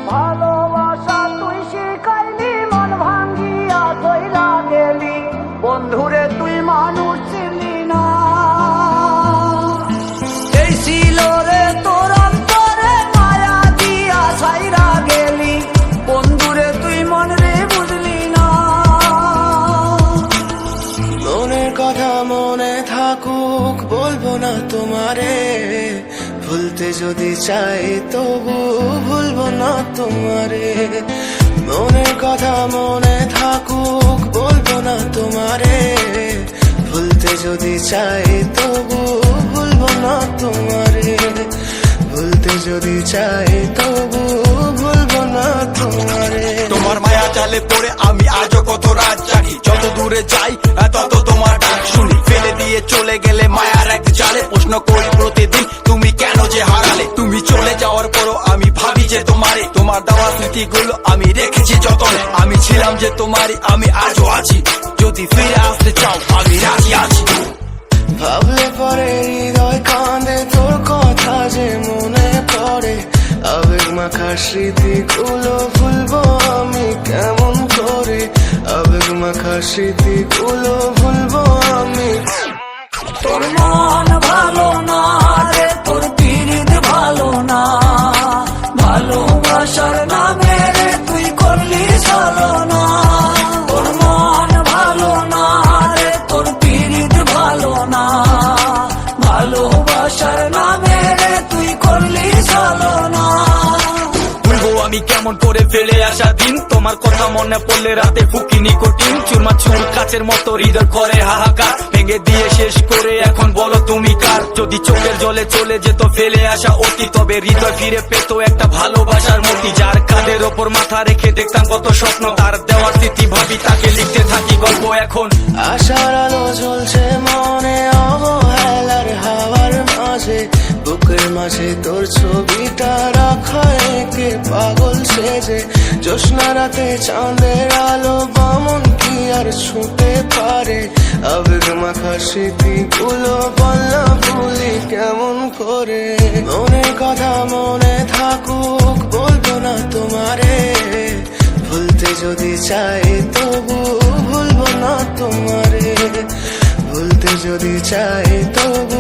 ভালোবাসা তুই শিখাইলি, মন ভাঙ্গিয়া কইরা গেলি, বন্ধুরে তুই মানুষ ছিলি না। এই ছিল রে তোর অন্তরে মায়া দিয়া ছাইরা গেলি, বন্ধুরে তুই মন রে বুঝলি না। মনের কথা মনে থাকুক বলবো না তোমারে, ভুলতে যদি চাই তবু ভুলবো না তোমারে। মনের কথা মনে থাকুক বলবো না তোমারে, ভুলতে যদি চাই তবু ভুলবো না তোমারে। ভুলতে যদি চাই তবু ভুলবো না তোমারে। তোমার মায়া জালে পড়ে আমি আজও কত রাত জাগি, যত দূরে যাই তত তোমার ডাক শুনি। ফেলে দিয়ে চলে গেলে মায়ার এক জালে, প্রশ্ন করি প্রতিদিন তুমি কেন যে হারালে। তুমি চলে যাওয়ার পরও আমি ভাবি যে তোমারে, তোমার দেওয়া স্মৃতিগুলো আমি রেখেছি যতনে। আমি ছিলাম যে তোমারই, আমি আজও আছি, যদি ফিরে আসতে চাও আমি রাজি আছি। ভাবলে পরে হৃদয় কাঁদে, তোর কথা যে মনে পড়ে। আবেগ মাখা স্মৃতিগুলো ভুলবো আমি কেমন করে, আবেগ মাখা স্মৃতিগুলো ভুলবো আমি। তোর মন ভালো না রে, তোর পিরিত ভালো না, ভালোবাসার নামে রে তুই করলি ছলনা। তোর মন ভালো না রে, তোর পিরিত ভালো না, ভালোবাসার নামে রে তুই করলি ছলনা। ভুলবো আমি কেমন করে ফেলে আসা দিন, তোমার কথা মনে পড়লে রাতে ফুকি নিকোটিন। চুরমা চুর কাচের মতো হৃদয় করে হাহাকার, ভেঙে দিয়ে শেষ করে এখন বলো তুমি কার। যদি চোখের জলে চলে যেত ফেলে আসা অতি, তবে হৃদয় ফিরে পেত একটা ভালোবাসার মতি। যার কাঁধের ওপর মাথা রেখে দেখতাম কত স্বপ্ন, তার দেওয়ার স্মৃতি ভাবি তাকে লিখতে থাকি গল্প এখন। আশার আলো জ্বলছে মনে অবহেলার হাওয়ার মাঝে, বুকের মাঝে তোর ছবিটা রাখা একে পাগল সেজে। জ্যোৎস্না রাতে চাঁদের আলো বামন কি আর ছুঁতে পারে, আবেগ মাখা স্মৃতিগুলো বললা ভুলি কেমন করে। মনের কথা মনে থাকুক বলবো না তোমারে, ভুলতে যদি চাই তবু ভুলবো না তোমারে। ভুলতে যদি চাই তবু